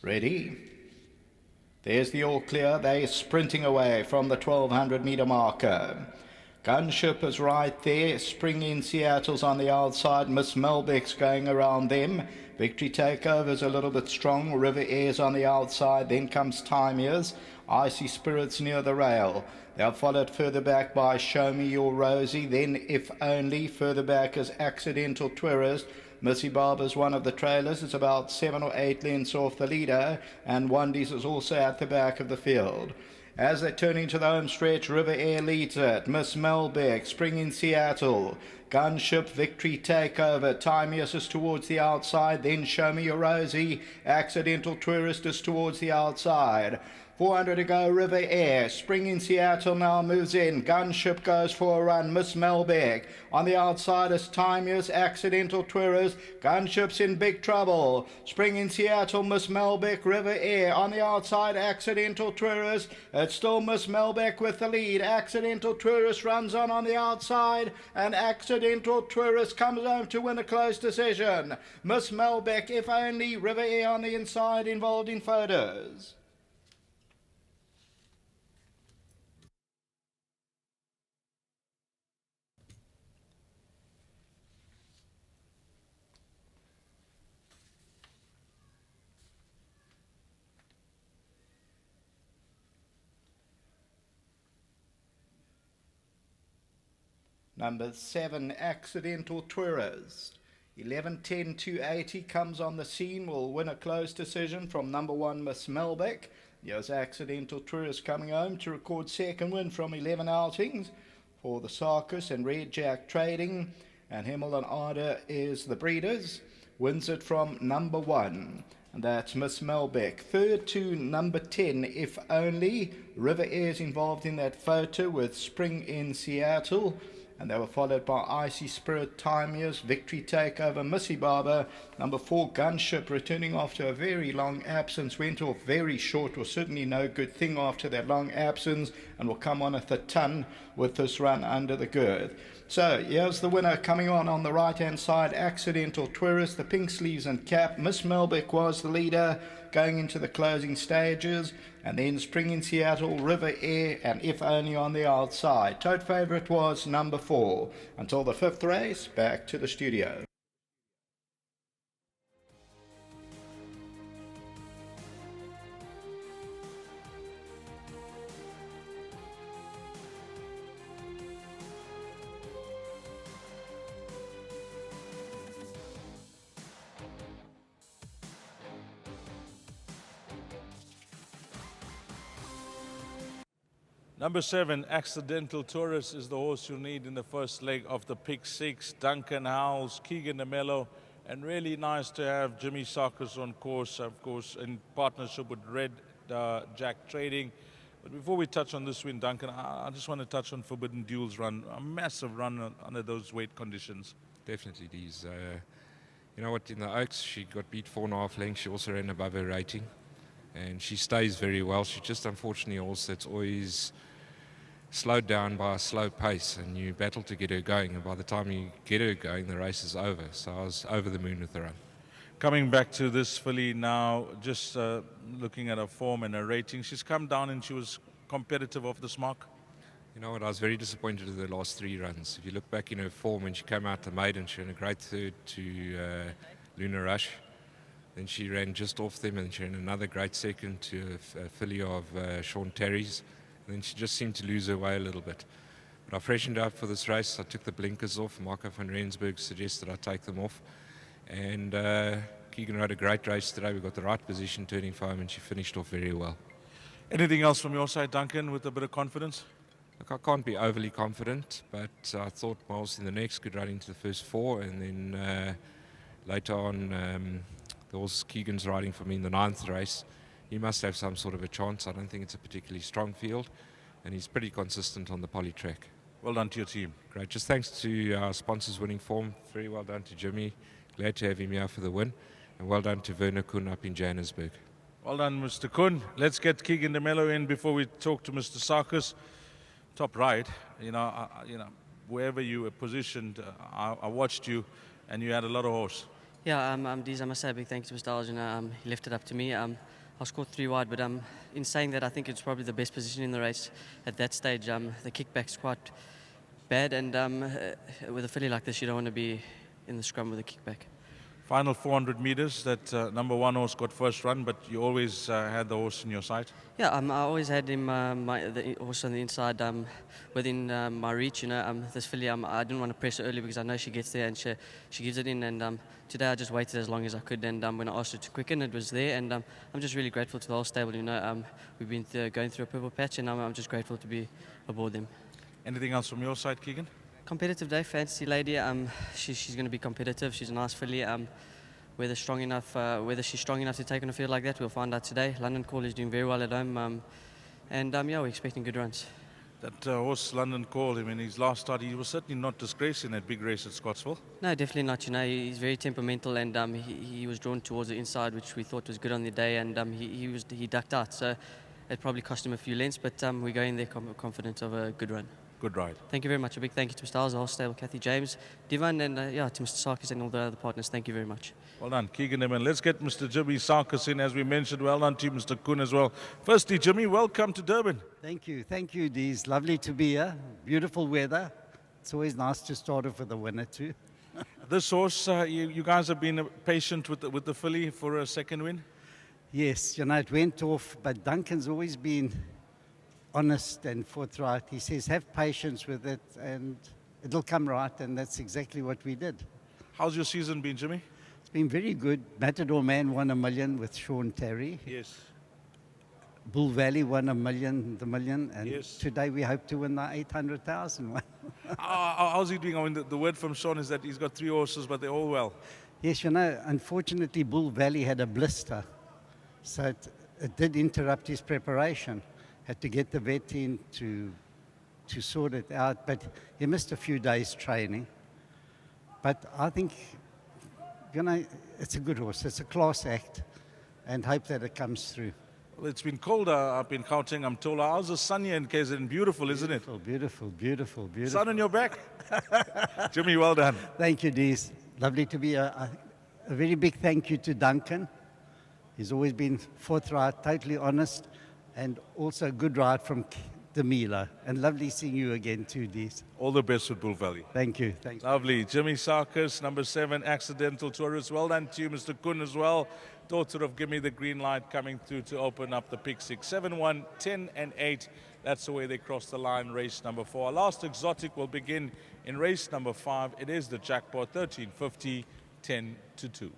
Ready. There's the all clear. They're sprinting away from the 1200 meter marker. Gunship is right there. Spring in Seattle's on the outside. Miss Melbeck's going around them. Victory Takeover's a little bit strong. River Air's on the outside. Then comes Time Years. Icy Spirits near the rail. They're followed further back by Show Me Your Rosie. Then If Only. Further back is Accidental Tourist. Missy Barber's one of the trailers. It's about 7 or 8 lengths off the leader. And Wondies is also at the back of the field. As they turn into the home stretch, River Air leads it. Miss Melbeck, Spring in Seattle. Gunship, Victory Takeover. Time Yes is towards the outside. Then Show Me Your Rosie. Accidental Tourist is towards the outside. 400 to go, River Air. Spring in Seattle now moves in. Gunship goes for a run. Miss Melbeck. On the outside is Time Yes, Accidental Tourist. Gunship's in big trouble. Spring in Seattle, Miss Melbeck, River Air. On the outside, Accidental Tourist. It's still Miss Melbeck with the lead. Accidental Tourist runs on the outside. And Accidental Tourist comes home to win a close decision. Miss Melbeck, If Only, River Air on the inside, involved in photos. Number 7, Accidental Tourist. 11:10 280 comes on the scene, will win a close decision from number 1, Miss Melbeck. Here's Accidental Tourist coming home to record second win from 11 outings for the Circus and Red Jack Trading. And Himmel and Arda is the breeders. Wins it from number 1. And that's Miss Melbeck. Third to number 10, If Only. River Air's involved in that photo with Spring in Seattle. And they were followed by Icy Spirit, Time Years, Victory Takeover, Missy Barber. Number 4, Gunship, returning after a very long absence. Went off very short, was certainly no good thing after that long absence, and will come on at the ton with this run under the girth. So here's the winner coming on the right-hand side, Accidental Tourist, the pink sleeves and cap. Miss Melbeck was the leader going into the closing stages, and then Spring in Seattle, River Air, and If Only on the outside. Tote favourite was number 4. Until the 5th race, back to the studio. Number 7, Accidental Tourist, is the horse you need in the first leg of the pick 6. Duncan Howells, Keegan DeMello, and really nice to have Jimmy Sarkis on course, of course, in partnership with Red Jack Trading. But before we touch on this win, Duncan, I just want to touch on Forbidden Duel's run. A massive run under those weight conditions. Definitely, these. You know what, in the Oaks, she got beat 4.5 lengths. She also ran above her rating. And she stays very well. She just, unfortunately, also it's always slowed down by a slow pace, and you battle to get her going, and by the time you get her going, the race is over. So I was over the moon with the run. Coming back to this filly now, just looking at her form and her rating, she's come down and she was competitive off this mark. You know what, I was very disappointed with the last 3 runs. If you look back in her form, when she came out the maiden, she ran a great third to Luna Rush. Then she ran just off them, and she ran another great second to a filly of Sean Terry's. And then she just seemed to lose her way a little bit. But I freshened up for this race. I took the blinkers off. Marco van Rensburg suggested I take them off. And Keegan rode a great race today. We got the right position turning for home, and she finished off very well. Anything else from your side, Duncan, with a bit of confidence? Look, I can't be overly confident, but I thought Miles in the next could run into the first 4, and then later on, the horse Keegan's riding for me in the 9th race. He must have some sort of a chance. I don't think it's a particularly strong field, and he's pretty consistent on the poly track. Well done to your team. Great. Just thanks to our sponsors winning form. Very well done to Jimmy. Glad to have him here for the win. And well done to Werner Kuhn up in Johannesburg. Well done, Mr. Kuhn. Let's get Keegan DeMello in before we talk to Mr. Sarkis. Top right, wherever you were positioned, I watched you, and you had a lot of horse. Yeah, Deez, I must say a big thank you to Mr. Alge. He left it up to me. I was caught 3 wide, but in saying that, I think it's probably the best position in the race at that stage. The kickback's quite bad, and with a filly like this, you don't want to be in the scrum with a kickback. Final 400 meters, that number 1 horse got first run, but you always had the horse in your sight. Yeah, I always had him, the horse on the inside, within my reach. This filly, I didn't want to press her early because I know she gets there and she gives it in. And today I just waited as long as I could. And when I asked her to quicken, it was there. And I'm just really grateful to the whole stable. We've been going through a purple patch, and I'm just grateful to be aboard them. Anything else from your side, Keegan? Competitive day, fancy lady. She's going to be competitive. She's a nice filly. Whether she's strong enough to take on a field like that, we'll find out today. London Call is doing very well at home, and yeah, we're expecting good runs. That horse, London Call, I mean, his last start, he was certainly not disgraced in that big race at Scottsville. No, definitely not. He's very temperamental, and he was drawn towards the inside, which we thought was good on the day, and he ducked out, so it probably cost him a few lengths, but we're going there confident of a good run. Good ride. Thank you very much. A big thank you to Mr. Alge, the whole stable, Kathy James, Divan, and to Mr. Sarkis and all the other partners. Thank you very much. Well done, Keegan Eman. Let's get Mr. Jimmy Sarkis in, as we mentioned. Well done to you, Mr. Kuhn, as well. Firstly, Jimmy, welcome to Durban. Thank you, Deez. Lovely to be here. Beautiful weather. It's always nice to start off with a winner too. This horse, you guys have been patient with the filly for a second win? Yes, it went off, but Duncan's always been honest and forthright. He says, have patience with it and it'll come right, and that's exactly what we did. How's your season been, Jimmy? It's been very good. Matador Man won $1 million with Sean Terry. Yes. Bull Valley won $1 million, and Yes. Today we hope to win the 800,000 one. How's he doing? I mean, the word from Sean is that he's got 3 horses, but they're all well. Yes, unfortunately Bull Valley had a blister, so it did interrupt his preparation. Had to get the vet in to sort it out, but he missed a few days training. But I think, it's a good horse. It's a class act, and hope that it comes through. Well, it's been colder up in Gauteng, I'm told. How's the sun here in KZN? Beautiful, isn't it? Beautiful. Sun on your back? Jimmy, well done. Thank you, Deez. Lovely to be here. A very big thank you to Duncan. He's always been forthright, totally honest, and also a good ride from Demila. And lovely seeing you again too, Deez. All the best with Bull Valley. Thank you. Thanks. Lovely. Jimmy Sarkis, number 7, Accidental Tourist. Well done to you, Mr. Kuhn, as well. Daughter of Gimme the Green Light coming through to open up the pick 6. 7-1, 10 and 8. That's the way they cross the line, race number 4. Our last exotic will begin in race number 5. It is the jackpot, 1350, 10 to 2.